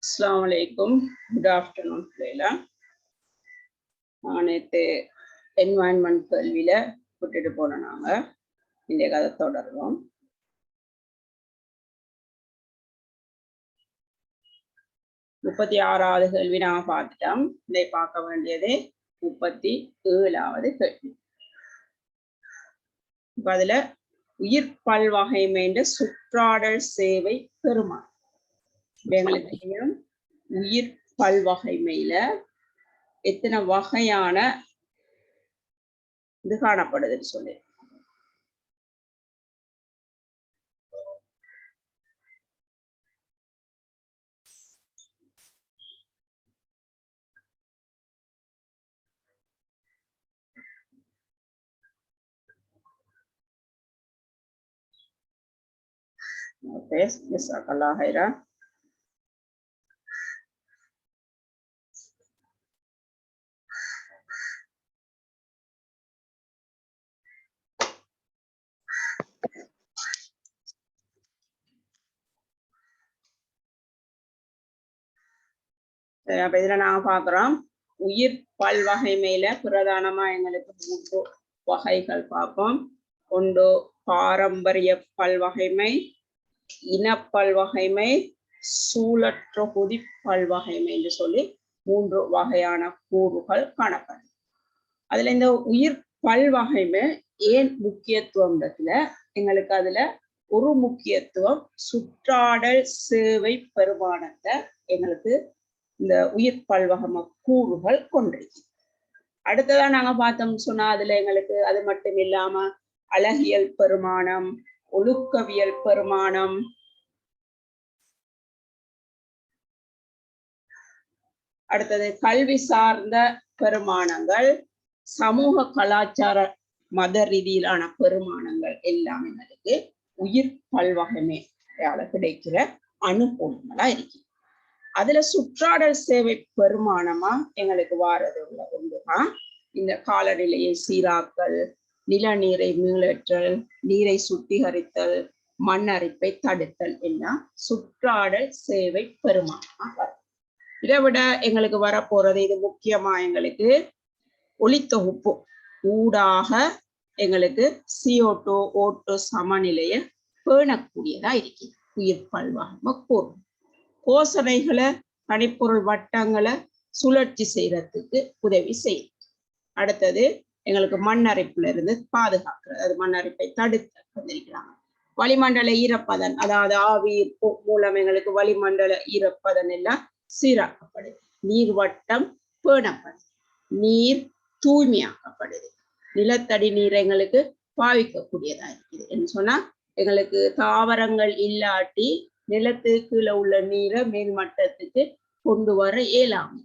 Assalamu alaikum. Good afternoon, Leila. நேற்று environment கல்வியில விட்டுட்டு போன நாங்க இந்த கதை தொடர்றோம். முப்பத்தி ஆறாவது கேள்வி நாம பார்த்துட்டோம். இதை பார்க்க வேண்டியது 37வது கேள்வி. இப்ப அதுல உயிர் பல்வகைமைன்ற சுற்றாடல் சேவை பெருமாள். எங்களுக்கு தெரியும் உயிர் பல்வகைமையில எத்தனை வகையான இது காணப்படுதுன்னு சொல்லி அப்ப இதுல நாங்க பாக்குறோம் உயிர் பல்வகைமையில பிரதானமா எங்களுக்கு 3 வகைகள் பார்ப்போம். ஒன்று பாரம்பரிய பல்வகைமை, இனப்பல்வகைமை, சூழற்றொகுதி பல்வகைமை என்று சொல்லி 3 வகையான கூறுகள் காணப்படும். அதுல இந்த உயிர் பல்வகைமை ஏன் முக்கியத்துவம்ன்றதுல எங்களுக்கு அதுல ஒரு முக்கியத்துவம் சுற்றாடல் சேவை பெருமானத்தை எங்களுக்கு இந்த உயிர் பல்வகம கூறுகள் கொண்டிருக்கு. அடுத்ததான் நாங்க பார்த்தோம்னு சொன்னா அதுல எங்களுக்கு அது மட்டும் இல்லாம அழகியல் பெருமானம், ஒழுக்கவியல் பெருமானம், அடுத்தது கல்வி சார்ந்த பெருமானங்கள், சமூக கலாச்சார மத ரீதியிலான பெருமானங்கள் எல்லாம் எங்களுக்கு உயிர் பல்வகைமையால கிடைக்கிற அனுகூலங்களா இருக்கு. அதுல சுற்றாடல் சேவை பெருமானமா எங்களுக்கு வாரது உள்ள ஒன்றுதான் இந்த காலநிலையை சீராக்கல், நிலநீரை மீளற்றல், நீரை சுத்திகரித்தல், மண் அரிப்பை தடுத்தல் எல்லாம் சுற்றாடல் சேவை பெருமானமா வரும். இதை விட எங்களுக்கு வரப்போறது இது முக்கியமா எங்களுக்கு ஒளித்தொகுப்பு ஊடாக எங்களுக்கு CO2 O2 சமநிலையை பேணக்கூடியதா இருக்கு உயிர் பல்வகம கூறு. கோசனைகளை கனிப்பொருள் வட்டங்களை சுழற்சி செய்யறதுக்கு உதவி செய்யும். அடுத்தது எங்களுக்கு மண் அரிப்புல இருந்து பாதுகாக்கிறது, அது மண் அரிப்பை தடுத்து வந்திருக்கிறாங்க. வளிமண்டல ஈரப்பதன், அதாவது ஆவியீர்ப்பு மூலம் எங்களுக்கு வளிமண்டல ஈரப்பதன் எல்லாம் சீராக்கப்படுது. நீர்வட்டம் பேணப்படுது, நீர் தூய்மையாக்கப்படுது, நிலத்தடி நீர் எங்களுக்கு பாவிக்கக்கூடியதா இருக்குது. என்று சொன்னா எங்களுக்கு தாவரங்கள் இல்லாட்டி நிலத்துக்கு கீழே உள்ள நீரை மேல்மட்டத்துக்கு கொண்டு வர இயலாம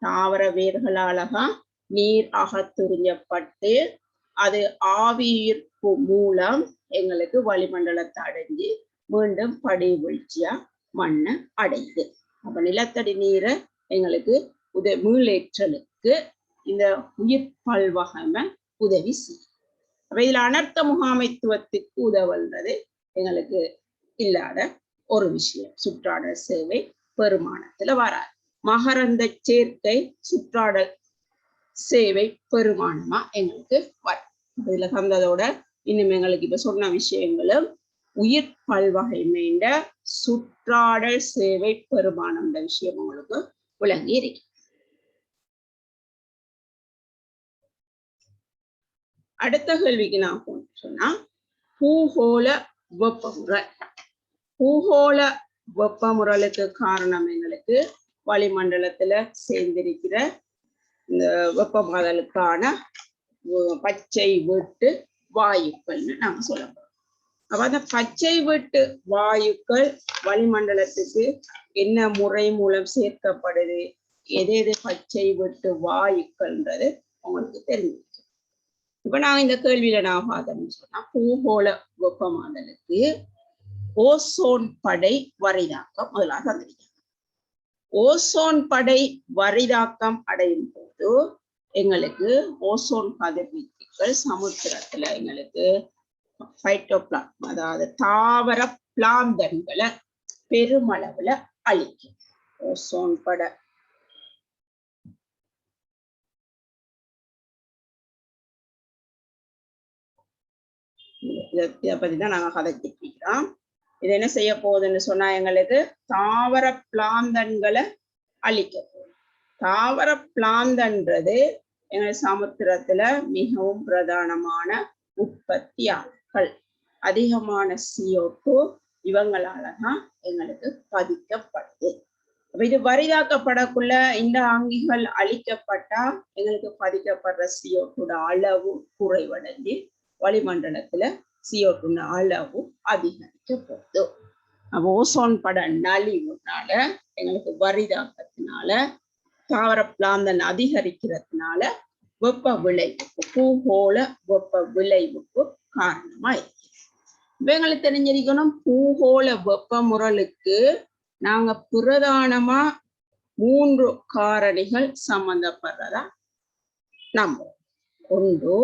தாவர வேர்களாலதான் நீர் அகத்துறிஞ்சப்பட்டு அது ஆவியீர்ப்பு மூலம் எங்களுக்கு வளிமண்டலத்தை அடைஞ்சு மீண்டும் படிவீழ்ச்சியா மண்ணை அடையுது. அப்ப நிலத்தடி நீரை எங்களுக்கு மீளேற்றலுக்கு இந்த உயிர் பல்வகமை உதவி செய்யும். அப்ப இதுல அனர்த்த முகாமைத்துவத்துக்கு உதவுன்றது எங்களுக்கு இல்லாத ஒரு விஷயம் சுற்றாடல் சேவை பெருமானத்துல வராது. மகரந்த சேர்க்கை சுற்றாடல் சேவை பெருமானமா எங்களுக்கு வரும். இதுல தந்ததோட இன்னும் எங்களுக்கு இப்ப சொன்ன விஷயங்களும் உயிர் பல்வகைமைன்ற சுற்றாடல் சேவை பெருமானம் விஷயம் உங்களுக்கு விளங்கி இருக்கு. அடுத்த கேள்விக்கு நான் சொன்னா பூகோள வெப்பமுறை. பூகோள வெப்பமுறலுக்கு காரணம் எங்களுக்கு வளிமண்டலத்துல சேர்ந்திருக்கிற இந்த வெப்பமாதலுக்கான பச்சை வீட்டு வாயுக்கள்னு நாம சொல்ல போறோம். அப்ப அந்த பச்சை வீட்டு வாயுக்கள் வளிமண்டலத்துக்கு என்ன முறை மூலம் சேர்க்கப்படுது, எது பச்சை வீட்டு வாயுக்கள்ன்றது உங்களுக்கு தெரிஞ்சிருக்கு. இப்ப நான் இந்த கேள்வியில நான் பார்த்தோம்னு சொன்னா பூகோள வெப்பமாதலுக்கு ஓசோன் படை வரிதாக்கம் முதலாக தந்திருக்காங்க. ஓசோன் படை வரிதாக்கம் அடையும் போது எங்களுக்கு ஓசோன் கதிர்வீச்சுகள் சமுத்திரத்துல எங்களுக்கு பைட்டோபிளாஸ்மா, அதாவது தாவர பிளாந்தன்களை பெருமளவுல அழிக்கும். ஓசோன் படை. இதை பத்தி தான் நாங்க கதைச்சிருக்கிறோம். இது என்ன செய்ய போகுதுன்னு சொன்னா எங்களுக்கு தாவர பிளாந்தன்களை அழிக்க போகுது. தாவர பிளாந்தன்றது எங்கள் சமுத்திரத்துல மிகவும் பிரதானமான உற்பத்தியாளர்கள். அதிகமான CO2 இவங்களாலதான் எங்களுக்கு பதிக்கப்படுது. இது வரிதாக்கப்படக்குள்ள இந்த அங்கிகள் அழிக்கப்பட்டா எங்களுக்கு பதிக்கப்படுற CO2 அளவு குறைவடைஞ்சு வளிமண்டலத்துல CO2 அளவு அதிகரிக்க போகுது. ஓசோன் படை நலிவுனால எங்களுக்கு வரிதாக்கத்தினால தாவர பிளாந்தன் அதிகரிக்கிறதுனால வெப்ப விளைவுக்கு பூகோள வெப்ப விளைவுக்கு காரணமாயிருக்கு. எங்களுக்கு தெரிஞ்சிருக்கணும் பூகோள வெப்ப முறலுக்கு நாங்க பிரதானமா 3 காரணிகள் சம்பந்தப்படுறதா நம்புறோம். ஒன்று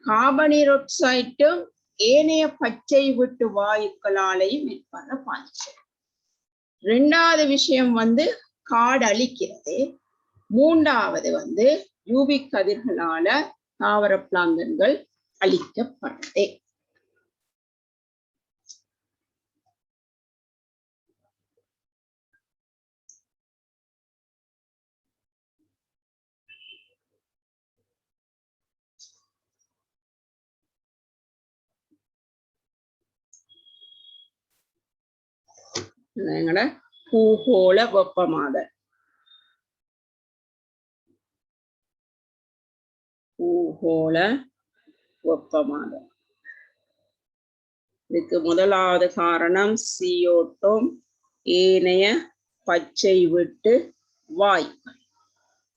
கார்பனீரொக்சைட்டும் ஏனைய பச்சை விட்டு வாயுக்களாலையும் ஏற்படுற பாய்ச்சல். 2வது விஷயம் காடு அழிக்கிறது. 3வது யூவி கதிர்களால தாவர பிளாங்கன்கள் அழிக்கப்படுது. எங்கட பூகோள வெப்பமாதல். பூகோள வெப்பமாதல் இதுக்கு முதலாவது காரணம் CO2 ஏனைய பச்சை விட்டு வாயுக்கள்.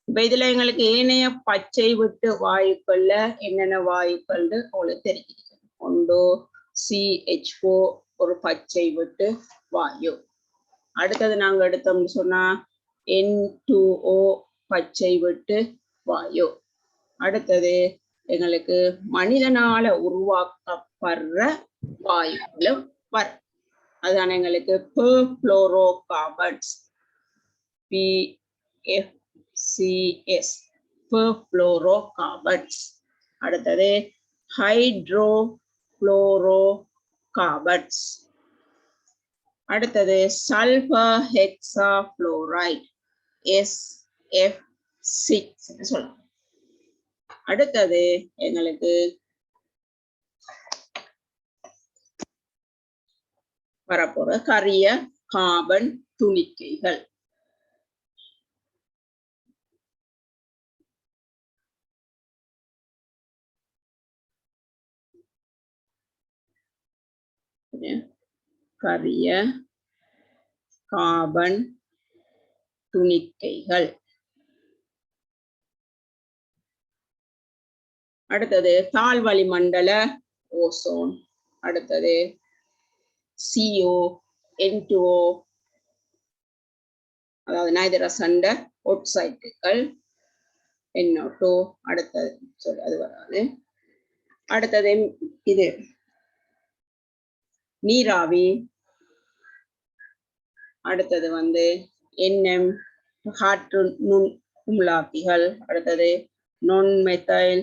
இப்ப இதுல எங்களுக்கு ஏனைய பச்சை விட்டு வாயுக்கள்ல என்னென்ன வாயுக்கள் உங்களுக்கு தெரிஞ்சிருக்கு. ஒன்று CH4 ஒரு பச்சை விட்டு வாயு. அடுத்தது நாங்க எடுத்தோம்னு சொன்னா N2O பச்சை விட்டு வாயு. அடுத்தது எங்களுக்கு மனிதனால உருவாக்கப்படுற வாயுக்களும் வரும். அதுதான் எங்களுக்கு பெர்ஃப்ளோரோகார்பன்ஸ், PFCS, பெர்ஃப்ளோரோகார்பன்ஸ். அடுத்தது ஹைட்ரோஃப்ளோரோகார்பன்ஸ். அடுத்தது சல்பர் ஹெக்ஸாஃப்ளோரைடு, SF6 சொல்லலாம். அடுத்தது எங்களுக்கு வரப்போற கரிய கார்பன் துணிக்கைகள். கரிய கார்பன் துணிக்கைகள். அடுத்தது தாழ்வழி மண்டல ஓசோன். அடுத்தது CO, N2O, அதாவது நைதரசண்ட ஒட்சைட்டுகள், NO2. அடுத்தது அது வராது. அடுத்தது இது நீராவி. அடுத்தது NM காற்று நுண் குமிழாக்கிகள். அடுத்தது நான் மெத்தைல்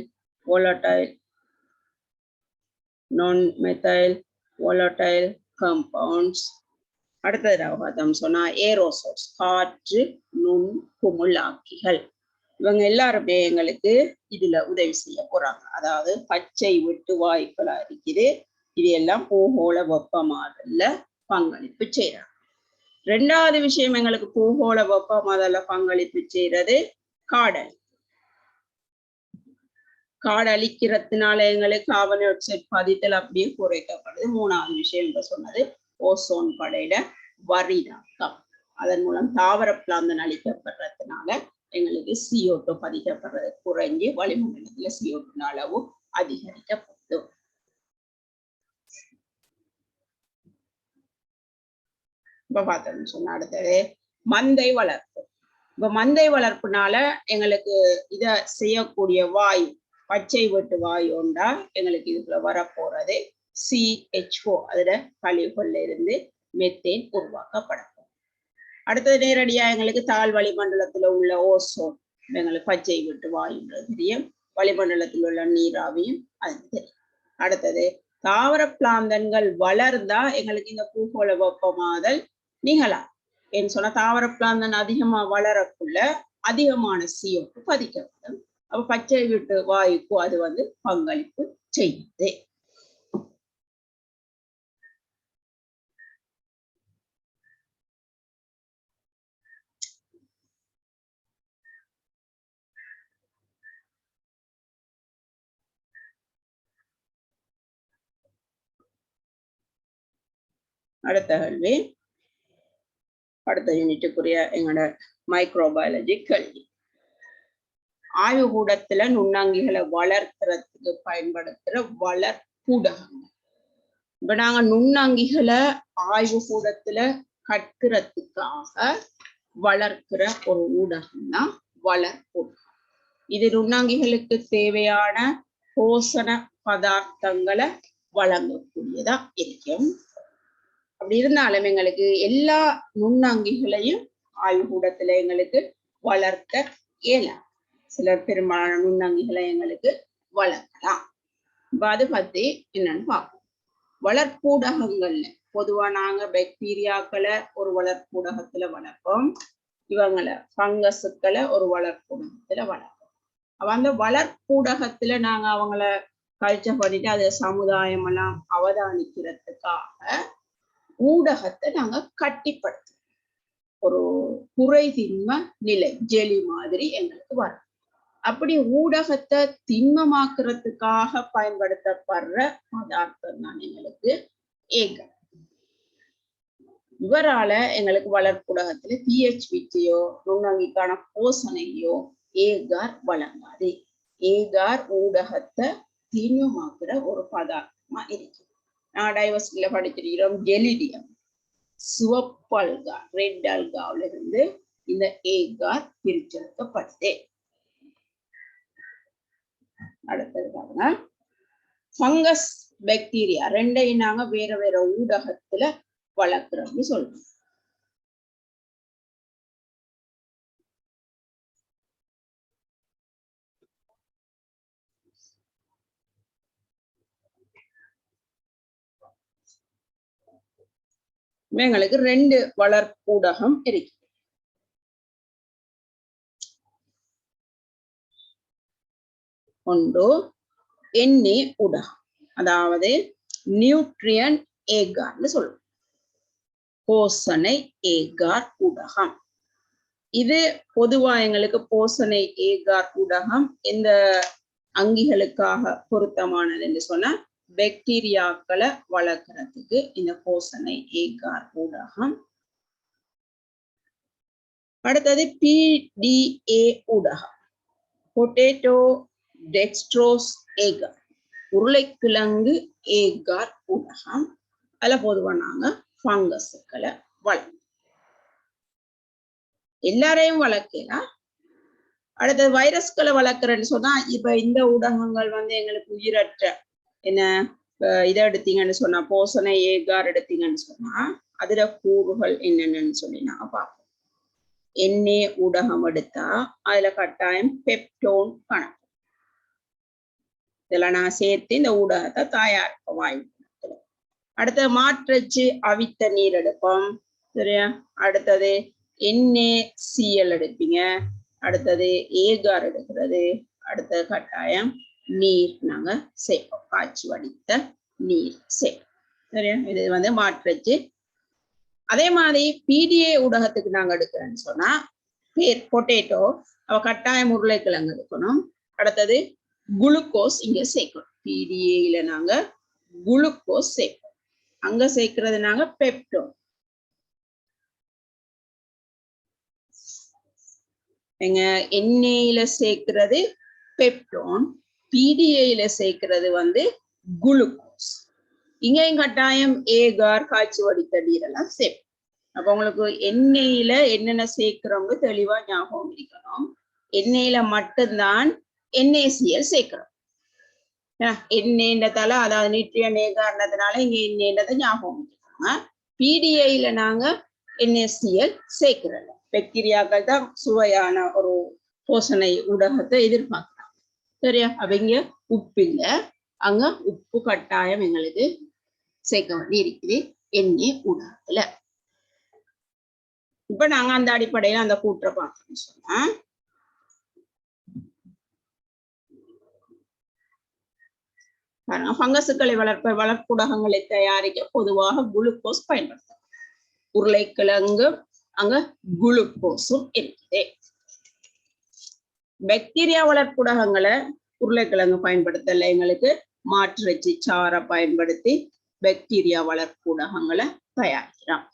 volatile compounds. அடுத்தது பார்த்தோம் சொன்னா ஏரோசோல்ஸ், காற்று நுண் குமிழாக்கிகள். இவங்க எல்லாருமே எங்களுக்கு இதுல உதவி செய்ய போறாங்க. அதாவது பச்சை விட்டு வாயுக்களா இருக்குது. இது எல்லாம் பூகோள வெப்பமாதல்ல பங்களிப்பு செய்யறாங்க. 2வது விஷயம் எங்களுக்கு பூகோள வெப்பமாதல்ல பங்களிப்பு செய்யறது காடல். காடு அழிக்கிறதுனால எங்களுக்கு கார்பன் டை ஆக்சைடு பதித்தல் அப்படியே குறைக்கப்படுது. 3வது விஷயம் சொன்னது ஓசோன் படையில வரிதாக்கம். அதன் மூலம் தாவர பிளாந்தன் அழிக்கப்படுறதுனால எங்களுக்கு CO2 பதிக்கப்படுறது குறைஞ்சி வளிமண்டலத்துல CO2 அளவு அதிகரிக்கப்படுது. இப்ப பார்த்தோம்னு சொன்னா அடுத்தது மந்தை வளர்ப்பு. இப்ப மந்தை வளர்ப்புனால எங்களுக்கு இத செய்யக்கூடிய வாயு, பச்சை வெட்டு வாயு உண்டா எங்களுக்கு இதுக்குள்ள வரப்போறது CH4. அதுல கழிவுகள்ல இருந்து மெத்தேன் உருவாக்கப்படும். அடுத்தது நேரடியா எங்களுக்கு தாழ் வளிமண்டலத்துல உள்ள ஓசோன் எங்களுக்கு பச்சை விட்டு வாயுன்றது தெரியும், வளிமண்டலத்தில் உள்ள நீராவியும் அது தெரியும். அடுத்தது தாவர பிளாந்தன்கள் வளர்ந்தா எங்களுக்கு இந்த பூகோள வெப்பமாதல் நிகழலாம். ஏன்னு சொன்னா தாவர பிளாந்தன் அதிகமா வளரக்குள்ள அதிகமான CO2 பதிக்கப்படும். அப்ப பச்சை வீட்டு வாயுக்கு அது பங்களிப்பு செய்யுது. அடுத்த கேள்வி, அடுத்த யூனிட்டுக்குரிய எங்களோட மைக்ரோபயாலஜி கேள்வி. ஆய்வுகூடத்துல நுண்ணங்கிகளை வளர்க்கறதுக்கு பயன்படுத்துற வளர்ப்பூடகங்கள். இப்ப நாங்க நுண்ணங்கிகளை ஆய்வுகூடத்துல கற்கிறதுக்காக வளர்க்கிற ஒரு ஊடகம் தான் வளர்ப்பூடகம். இது நுண்ணங்கிகளுக்கு தேவையான போஷண பதார்த்தங்களை வழங்கக்கூடியதா இருக்கும். அப்படி இருந்தாலும் எங்களுக்கு எல்லா நுண்ணங்கிகளையும் ஆய்வுகூடத்துல எங்களுக்கு வளர்க்க இயலாம். சில பெரும்பாலான நுண்ணங்கிகளை எங்களுக்கு வளர்க்கலாம். இப்ப அதை பத்தி என்னன்னு பார்ப்போம். வளர்ப்பூடகங்கள்ல பொதுவா நாங்க பாக்டீரியாக்களை ஒரு வளர்ப்பூடகத்துல வளர்ப்போம், இவங்களை பங்கஸுக்களை ஒரு வளர்ப்பூடகத்துல வளர்ப்போம். அப்ப அந்த வளர்ப்பூடகத்துல நாங்க அவங்கள கல்ச்சர் பண்ணிட்டு அதை சமுதாயம் எல்லாம் அவதானிக்கிறதுக்காக ஊடகத்தை நாங்க கட்டிப்படுத்தும். ஒரு குறைதிண்ம நிலை ஜெலி மாதிரி எங்களுக்கு வரும். அப்படி ஊடகத்தை திண்மமாக்குறதுக்காக பயன்படுத்தப்படுற பதார்த்தம் தான் எங்களுக்கு ஏகார். இவரால எங்களுக்கு வளர்ப்புடகத்துல pH நுண்ணங்கிக்கான போசனையோ ஏகார் வழங்காது. ஏகார் ஊடகத்தை திண்மமாக்குற ஒரு பதார்த்தமா இருக்கு. நான் டைவர்சிட்டியில படிச்சிருக்கிறோம் ஜெலிடியம், சிவப்பல்கா, ரெட் அல்காவில இருந்து இந்த ஏகார் பிரிச்செடுக்கப்படுது. அடுத்தது பாருங்க, ஃபங்கஸ் பாக்டீரியா ரெண்டையும் நாங்க வேற வேற ஊடகத்துல வளர்க்கிறோம்னு சொல்றோம். எங்களுக்கு ரெண்டு வளர்ப்பூடகம் இருக்கு. ஒன்று எண்ணெய் ஊடகம், அதாவது நியூட்ரியன் ஏகார்னு சொல்லுவோம், போசனை ஏகார் ஊடகம். இது பொதுவா எங்களுக்கு போசனை ஏகார் ஊடகம் எந்த அங்கிகளுக்காக பொருத்தமானது என்று சொன்னா பாக்டீரியாக்களை வளர்க்கறதுக்கு இந்த போசனை ஏகார் ஊடகம். அடுத்தது PDA ஊடகம், பொட்டேட்டோ டெக்ஸ்ட்ரோஸ் ஏகார், உருளைக்கிழங்கு ஏகார் ஊடகம். அதுல பொதுவா நாங்க ஃபங்கஸுக்களை வளர்க்கணும். எல்லாரையும் வளர்க்கலாம். அடுத்தது வைரஸ்களை வளர்க்குறேன்னு சொன்னா இப்ப இந்த ஊடகங்கள் எங்களுக்கு உயிரற்ற என்ன இதை எடுத்தீங்கன்னு சொன்னா போசனை ஏகார் எடுத்தீங்கன்னு சொன்னா அதுல கூறுகள் என்னென்னு சொல்லி நாங்க பார்ப்போம். எண்ணெய் ஊடகம் எடுத்தா அதுல கட்டாயம் பெப்டோன் கணக்கு, இதெல்லாம் நான் சேர்த்து இந்த ஊடகத்தை தயாரிப்போம் வாயு. அடுத்தது மாற்றச்சு அவித்த நீர் எடுப்போம், சரியா. அடுத்தது NaCl எடுப்பீங்க, அடுத்தது ஏகார் எடுக்கிறது, அடுத்தது கட்டாயம் நீர் நாங்க சேர்ப்போம், காய்ச்சி வடித்த நீர் சேர்ப்போம், சரியா. இது மாற்றச்சு. அதே மாதிரி PDA ஊடகத்துக்கு நாங்க எடுக்கிறேன்னு சொன்னா பொட்டேட்டோ அவ கட்டாயம் உருளைக்கிழங்கு எடுக்கணும். அடுத்தது குளுக்கோஸ் இங்க சேர்க்கணும். PDA நாங்க குளுக்கோஸ் சேர்ப்போம், அங்க சேர்க்கிறது நாங்க பெப்டோன். எங்க எண்ணெயில சேர்க்கிறது பெப்டோன், PDA சேர்க்கிறது குளுக்கோஸ். இங்கேயும் கட்டாயம் ஏகார் காய்ச்சி வடித்த நீரெல்லாம் சேர்ப்போம். அப்ப உங்களுக்கு எண்ணெயில என்னென்ன சேர்க்கிறோம்னு தெளிவா ஞாபகம் இருக்கணும். எண்ணெயில மட்டும்தான் NaCl சேர்க்கிறோம். எண்ணெய்ன்றதால அதாவது நியூட்ரியன் ஏகார்ன்றதுனால இங்க எண்ணெய்ன்றதை ஞாபகம் வச்சுக்கோங்க. PDA நாங்க NaCl சேர்க்கிறல்ல. பாக்டீரியாக்கள் தான் சுவையான ஒரு போஷணை ஊடகத்தை எதிர்பார்க்கலாம். சரியா? அவங்க உப்பு இல்லை, அங்க உப்பு கட்டாயம் எங்களுக்கு சேர்க்க வேண்டி இருக்குது NA ஊடகத்துல. இப்ப நாங்க அந்த அடிப்படையில அந்த கூற்றை பார்த்தோம்னு சொன்னா பங்கசுக்களை வளர்ப்பூடகங்களை தயாரிக்க பொதுவாக குளுக்கோஸ் பயன்படுத்தும். உருளைக்கிழங்கு அங்க குளுக்கோஸும் இருக்குது. பாக்டீரியா வளர்ப்புடகங்களை உருளைக்கிழங்கு பயன்படுத்தல, எங்களுக்கு மாற்றிறைச்சி சாறை பயன்படுத்தி பாக்டீரியா வளர்ப்புடகங்களை தயாரிக்கிறோம்.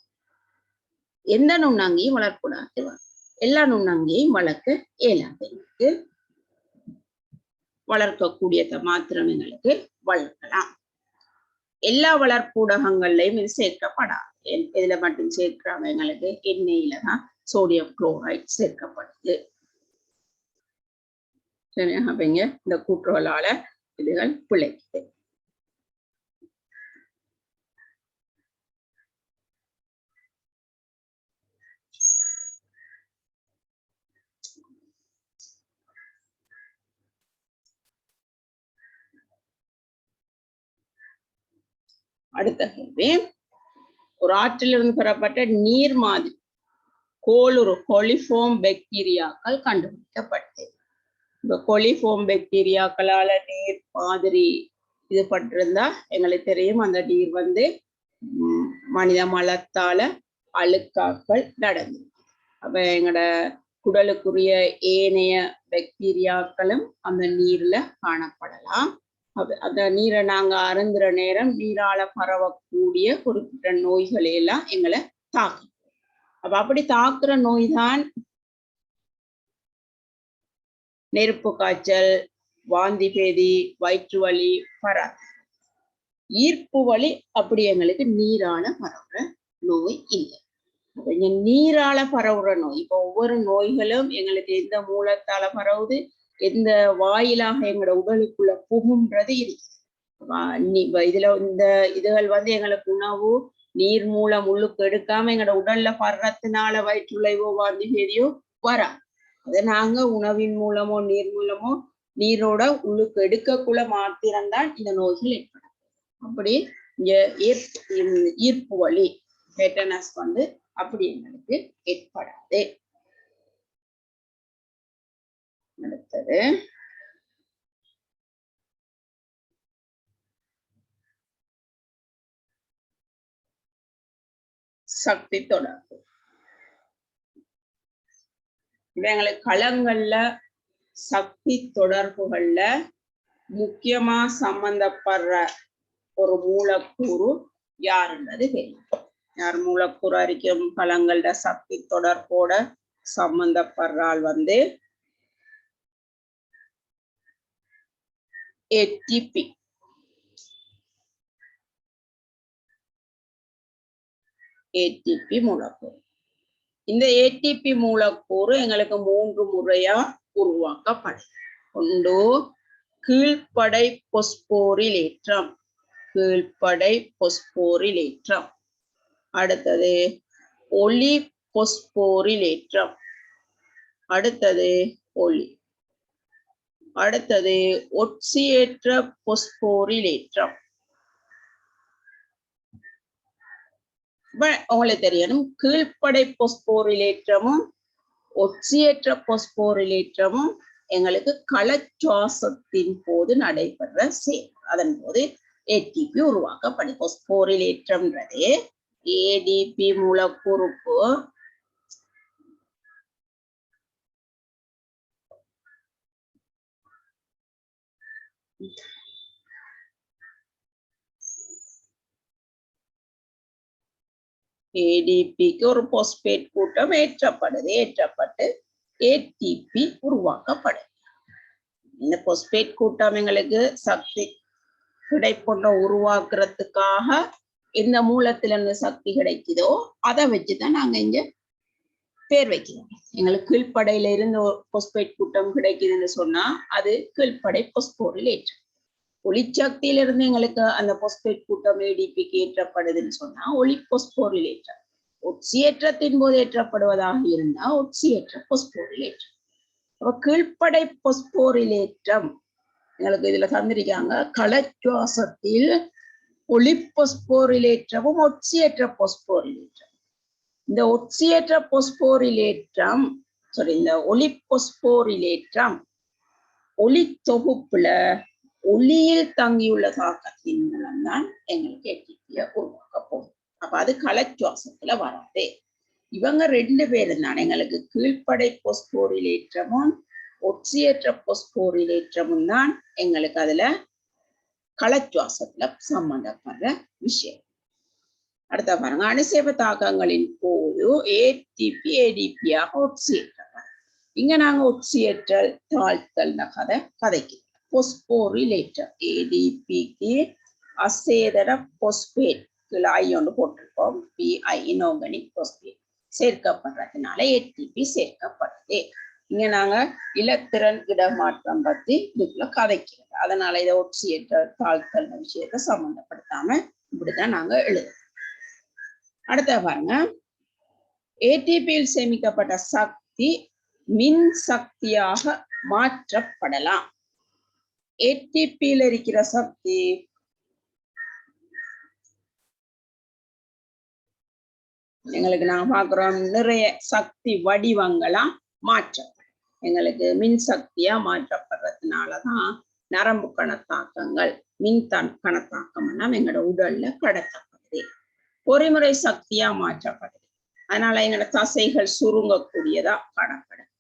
எந்த நுண்ணங்கியும் வளர்ப்புடகத்தை எல்லா நுண்ணங்கியும் வளர்க்க இயலாது. எங்களுக்கு வளர்க்கக்கூடியதை மாத்திரம் எங்களுக்கு வளர்க்கலாம். எல்லா வளர்ப்பூடகங்கள்லையும் இது சேர்க்கப்படாது. இதுல மட்டும் சேர்க்கிறாங்க எங்களுக்கு எண்ணெயில தான் சோடியம் குளோரைட் சேர்க்கப்படுது. சரியா? அப்பங்க இந்த கூற்றுகளால இதுகள் பிழைக்குது. அடுத்த கேள்வி, ஒரு ஆற்றிலிருந்து பெறப்பட்ட நீர் மாதிரி கோலுரு கொலிஃபோம் பாக்டீரியாக்கள் கண்டுபிடிக்கப்பட்டது. இந்த கொலிஃபோம் பாக்டீரியாக்களால நீர் மாதிரி இது பட்டிருந்தா எங்களுக்கு தெரியும், அந்த நீர் வந்து மனித மலத்தால அழுக்காக்கள் நடந்து, அப்ப எங்களோட குடலுக்குரிய ஏனைய பாக்டீரியாக்களும் அந்த நீர்ல காணப்படலாம். அந்த நீரை நாங்க அருந்துற நேரம் நீரால பரவக்கூடிய குறிப்பிட்ட நோய்களை எல்லாம் எங்களை தாக்கும். அப்ப அப்படி தாக்குற நோய் தான் நெருப்பு காய்ச்சல், வாந்தி பேதி, வயிற்று வலி, ஈர்ப்பு வலி அப்படி எங்களுக்கு நீரால பரவுற நோய் இல்லை. நீரால பரவுற நோய், இப்ப ஒவ்வொரு நோய்களும் எங்களுக்கு எந்த மூலத்தால பரவுது, எந்த வாயிலாக எங்களோட உடலுக்குள்ள புகுன்றது இருக்கு. இதுல இந்த இதுகள் வந்து எங்களுக்கு உணவு நீர் மூலம் உள்ளுக்கு எடுக்காம எங்களோட உடல்ல படுறதுனால வயிற்றுளைவோ வாந்தி பேதியோ வரா. அதை நாங்க உணவின் மூலமோ நீர் மூலமோ நீரோட உள்ளுக்கு எடுக்கக்குள்ள மாத்திரம்தான் இந்த நோய்கள் ஏற்படும். அப்படி இங்க ஈர்ப்பு வலி டெட்டனஸ் வந்து அப்படி எங்களுக்கு ஏற்படாது. அடுத்தது சக்தி தொடர்பு. எங்களுக்கு களங்கள்ல சக்தி தொடர்புகள்ல முக்கியமா சம்பந்தப்படுற ஒரு மூலக்கூறு யாருன்றது தெரியும். யார் மூலக்கூறு அறிக்கும் களங்கள்ல சக்தி தொடர்போட சம்பந்தப்படுறால் வந்து ATP. ATP மூலக்கூறு. இந்த ATP மூலக்கூறு எங்களுக்கு 3 முறையா உருவாக்கப்படும். ஒன்று கீழ்ப்படை பொஸ்போரிலேற்றம், கீழ்ப்படை பொஸ்போரிலேற்றம். அடுத்தது ஒளி பொஸ்போரிலேற்றம், அடுத்தது ஒளி. அடுத்தது ஒட்சியேற்ற பொஸ்போரிலேற்றம். உங்களுக்கு தெரியணும், கீழ்ப்படை பொஸ்போரிலேற்றமும் ஒட்சியேற்ற பொஸ்போரிலேற்றமும் எங்களுக்கு களச்சுவாசத்தின் போது நடைபெற செயல். அதன் போது ATP உருவாக்கப்படும். பொஸ்போரிலேற்றம்ன்றது ADP மூலக்கூறுக்கு ADPக்கு ஒரு பாஸ்பேட் கூட்டம் ஏற்றப்படுது. ஏற்றப்பட்டு ATP உருவாக்கப்படும். இந்த பாஸ்பேட் கூட்டம் எங்களுக்கு சக்தி கிடைப்பொன்றை உருவாக்குறதுக்காக எந்த மூலத்துல இருந்து சக்தி கிடைக்குதோ அதை வச்சுதான் நாங்க இங்க பேர் வைக்கிறோம். எங்களுக்கு கீழ்ப்படையில இருந்து பாஸ்பேட் கூட்டம் கிடைக்குதுன்னு சொன்னா அது கீழ்ப்படை பொஸ்போரிலேற்றம். ஒளிச்சக்தியிலிருந்து எங்களுக்கு அந்த பாஸ்பேட் கூட்டம் ADPக்கு ஏற்றப்படுதுன்னு சொன்னா ஒளி பொஸ்போரிலேற்றம். ஒட்சியேற்றத்தின் போது ஏற்றப்படுவதாக இருந்தா ஒட்சியேற்ற பொஸ்போரிலேற்றம். அப்ப கீழ்ப்படை பொஸ்போரிலேற்றம் எங்களுக்கு இதுல தந்திருக்காங்க. களச்சுவாசத்தில் ஒளிப்பொஸ்போரிலேற்றமும் ஒட்சியேற்ற பொஸ்போரிலேற்றம். இந்த ஒட்சியேற்ற பொஸ்போரிலேற்றம் இந்த ஒளிப்பொஸ்போரிலேற்றம் ஒளி தொகுப்புல ஒளியில் தங்கியுள்ள தாக்கத்தின் மூலம்தான் எங்களுக்கு ஏடிபியை உருவாக்க போகுது. அப்ப அது களச்சுவாசத்துல வராது. இவங்க 2 பேரும் தான் எங்களுக்கு கீழ்ப்படை பொஸ்போரிலேற்றமும் ஒட்சியேற்ற பொஸ்போரிலேற்றமும் தான் எங்களுக்கு அதுல களச்சுவாசத்துல சம்பந்தப்படுற விஷயம். அடுத்த பாருங்க, அணுசேப தாக்கங்களின் போது ஏடிபி ஏடிபியாக ஒட்சியேற்றப்படும். இங்க நாங்க ஒட்சியேற்றல் தாழ்த்தல் கதைக்கு பொஸ்போரிலேற்றம் ஏடிபிக்கு அசேதர பொஸ்பேட் ஒன்று போட்டிருக்கோம். PI இன்ஆர்கானிக் பொஸ்பேட் சேர்க்கப்படுறதுனால ஏடிபி சேர்க்கப்படுது. இங்க நாங்க இலத்திரன் இடமாற்றம் பத்தி இதுக்குள்ள கதைக்கிறது. அதனால இதை ஒட்சியேற்றல் தாழ்த்தல் விஷயத்தை சம்பந்தப்படுத்தாம இப்படிதான் நாங்க எழுதுறோம். அடுத்த பாருங்க, ஏடிபியில் சேமிக்கப்பட்ட சக்தி மின் சக்தியாக மாற்றப்படலாம். ஏடிபியில் இருக்கிற சக்தி எங்களுக்கு நாங்க பாக்குறோம் நிறைய சக்தி வடிவங்களா மாற்றப்படும். எங்களுக்கு மின் சக்தியா மாற்றப்படுறதுனாலதான் நரம்பு கணத்தாக்கங்கள் மின் கணத்தாக்கம் எல்லாம் எங்களோட உடல்ல கடத்தப்படுது. பொறிமுறை சக்தியா மாற்றப்படுது. அதனால எங்களோட தசைகள் சுருங்கக்கூடியதா காணப்படும்.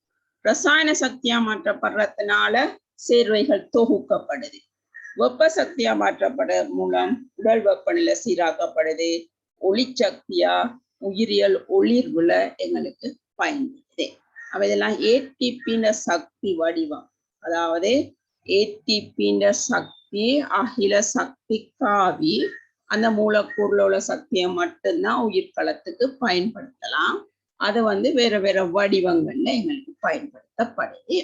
ரசாயன சக்தியா மாற்றப்படுறதுனால சேர்வைகள் தொகுக்கப்படுது. வெப்ப சக்தியா மாற்றப்பட மூலம் உடல் வெப்பநிலை சீராக்கப்படுது. ஒளிச்சக்தியா உயிரியல் ஒளிர்வுல எங்களுக்கு பயன்படுது. அப்ப இதெல்லாம் ஏடிபின சக்தி வடிவம். அதாவது ஏடிபின சக்தி அகில சக்தி காவி அந்த மூலக்கூறுல உள்ள சக்தியை மட்டும்தான் உயிர்கலத்துக்கு பயன்படுத்தலாம். அது வேற வேற வடிவங்கள்ல எங்களுக்கு பயன்படுத்தப்படுது.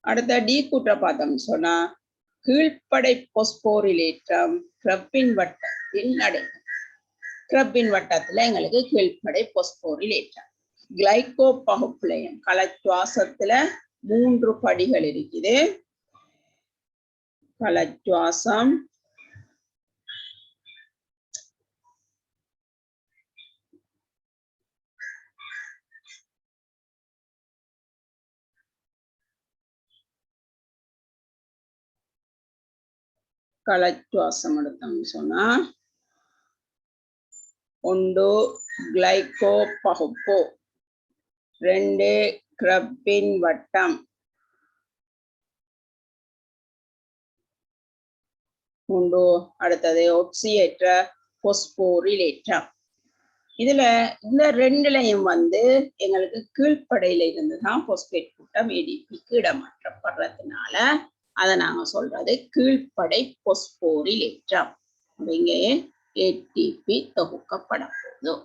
அடுத்த டி கூட்ட பார்த்தோம்னு சொன்னா கீழ்ப்படை பொஸ்போரிலேற்றம் கிரப்பின் வட்டத்தில் நடைபெறும். கிரப்பின் வட்டத்துல எங்களுக்கு கீழ்ப்படை பொஸ்போரிலேற்றம். கிளைகோ பகுப்புலயம் களச்சுவாசத்துல 3 படிகள் இருக்குது. களச்சுவாசம், களச்சுவாசம் எடுத்தோம்னு சொன்னா 1 கிளைகோ பகுப்பு, 2 கிரப்பின் வட்டம், 3 அடுத்தது ஒட்சியேற்ற பொஸ்போரிலேற்றம். இதுல இந்த 2லயும் எங்களுக்கு கீழ்ப்படையில இருந்துதான் பொஸ்பேட் கூட்டம் ஏடிபிக்கு இடமாற்றப்படுறதுனால அதை நாங்க சொல்றது கீழ்ப்படை பொஸ்போரிலேற்றம். இங்கேயே ஏடிபி தொகுக்கப்பட போதும்.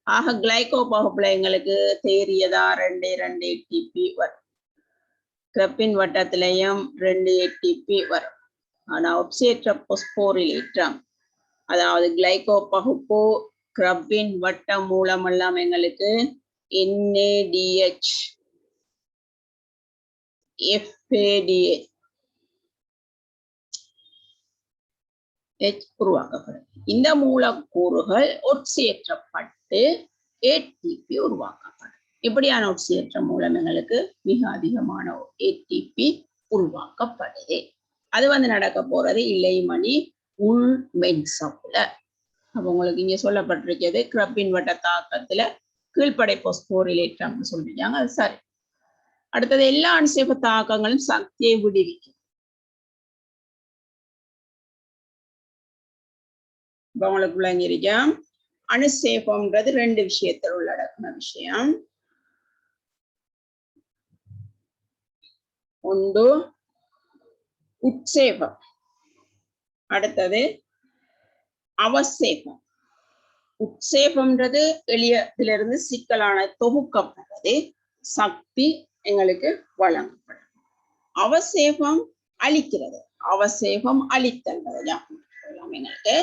ஆக கிளைகோ பகுப்புல எங்களுக்கு தேறியதா 2 ஏடிபி வரும். கிரப்பின் வட்டத்திலையும் 2 ஏடிபி வரும். ஆனா ஒட்சியேற்ற பொஸ்போரிலேற்றம் அதாவது கிளைகோ பகுப்பு கிரப்பின் வட்டம் மூலமெல்லாம் எங்களுக்கு NADH FADH உருவாக்கப்படும். இந்த மூலக்கூறுகள் ஒட்சியேற்றப்பட்டு ஏடிபி உருவாக்கப்படும். இப்படியான ஒட்சியேற்றம் மூலம் எங்களுக்கு மிக அதிகமான ஏடிபி உருவாக்கப்படுது. அது நடக்க போறது இலைமணி உள் மென்சவ்ல. அப்ப உங்களுக்கு இங்க சொல்லப்பட்டிருக்கிறது கிரப்பின் வட்ட தாக்கத்துல கீழ்ப்படை பொஸ்போரிலேற்றம் சொல்லிட்டாங்க. அது சரி. அடுத்தது எல்லா அணுசேப தாக்கங்களும் சக்தியை விடுவிக்கும். இப்ப உங்களுக்கு விளங்கிருக்க அணுசேபம்ன்றது 2 விஷயத்தில் உள்ளடக்கின விஷயம். ஒன்று உட்சேபம், அடுத்தது அவசேபம். உட்சேபம்ன்றது எளியதிலிருந்து சிக்கலான தொகுக்கப்படுறது, சக்தி எங்களுக்கு வழங்கப்படும். அவசேபம் அளிக்கிறது, அவசேபம் அளித்தல் எங்களுக்கு.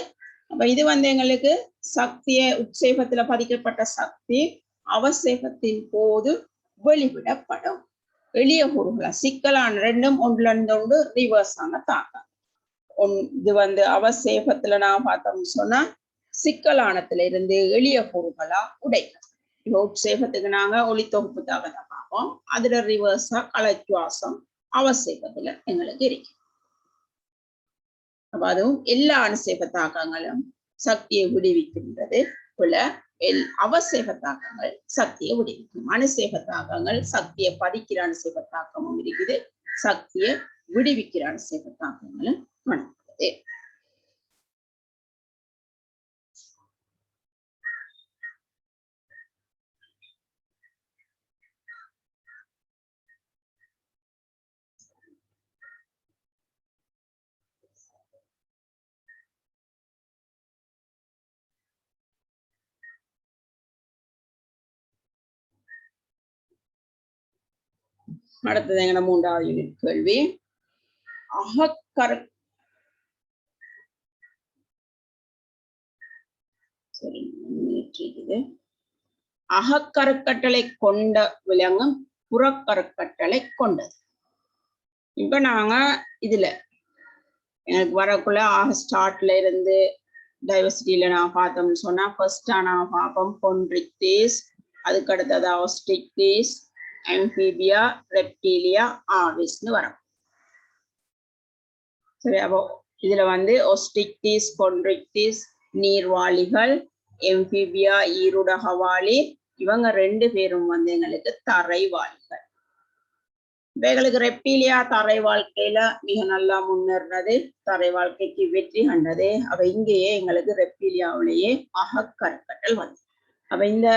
அப்ப இது எங்களுக்கு சக்தியை உட்சேபத்துல பதிக்கப்பட்ட சக்தி அவசேபத்தின் போது வெளிவிடப்படும். எளிய கூறுகளா சிக்கலான ரெண்டும் ஒன்றுல ஒன்று ரிவர்ஸ் ஆன தாக்கம். இது அவசேபத்துல நான் பார்த்தோம்னு சொன்னா சிக்கலானத்துல இருந்து எளிய கூறுகளா உடைக்கும். இப்ப உட்சேபத்துக்கு நாங்க ஒளித்தொகுப்பு தாக்கத்தை பார்ப்போம். அதுல ரிவர்ஸா கலைச்சுவாசம் அவசேபத்துல எங்களுக்கு இருக்கு. அப்ப அதுவும் எல்லா அனுசேப தாக்கங்களும் சக்தியை விடுவிக்கின்றது போல அவசேப தாக்கங்கள் சக்தியை விடுவிக்கும். அனுசேப தாக்கங்கள் சக்தியை பதிக்கிற அனுசேப தாக்கமும் இருக்குது, சக்தியை விடுவிக்கிற அனுசேப தாக்கங்களும் காணப்படுது. அடுத்தது எங்கட 3வது யூனிட் கேள்வி. அகக்கருக்கட்டளை கொண்ட விலங்கும் புறக்கருக்கட்டளை கொண்டது. இப்ப நாங்க இதுல எனக்கு வரக்குள்ள ஸ்டார்ட்ல இருந்து டைவர்சிட்டியில நான் பார்த்தோம்னு சொன்னா ஃபர்ஸ்டா நான் பார்ப்போம் கொன்ட்ரிக்டிஸ், அதுக்கு அடுத்தது ஆஸ்ட்ரிக்டிஸ், அம்பிபியா, ரெப்டீலியா, ஆவிஸ்னு வரும். சரி, அப்போ இதுல ஒஸ்டிக்டிஸ், கொன்ட்ரிக்டிஸ் நீர்வாளிகள், எம்பிபியா ஈருடகவாளி, இவங்க 2 பேரும் எங்களுக்கு தரைவாளிகள். இவைகளுக்கு ரெப்டீலியா தரை வாழ்க்கையில மிக நல்லா முன்னேறினது, தரை வாழ்க்கைக்கு வெற்றி கண்டது. அவ இங்கேயே எங்களுக்கு ரெப்டீலியாவிலேயே அகக்கருக்கட்டல் வந்து. அப்ப இந்த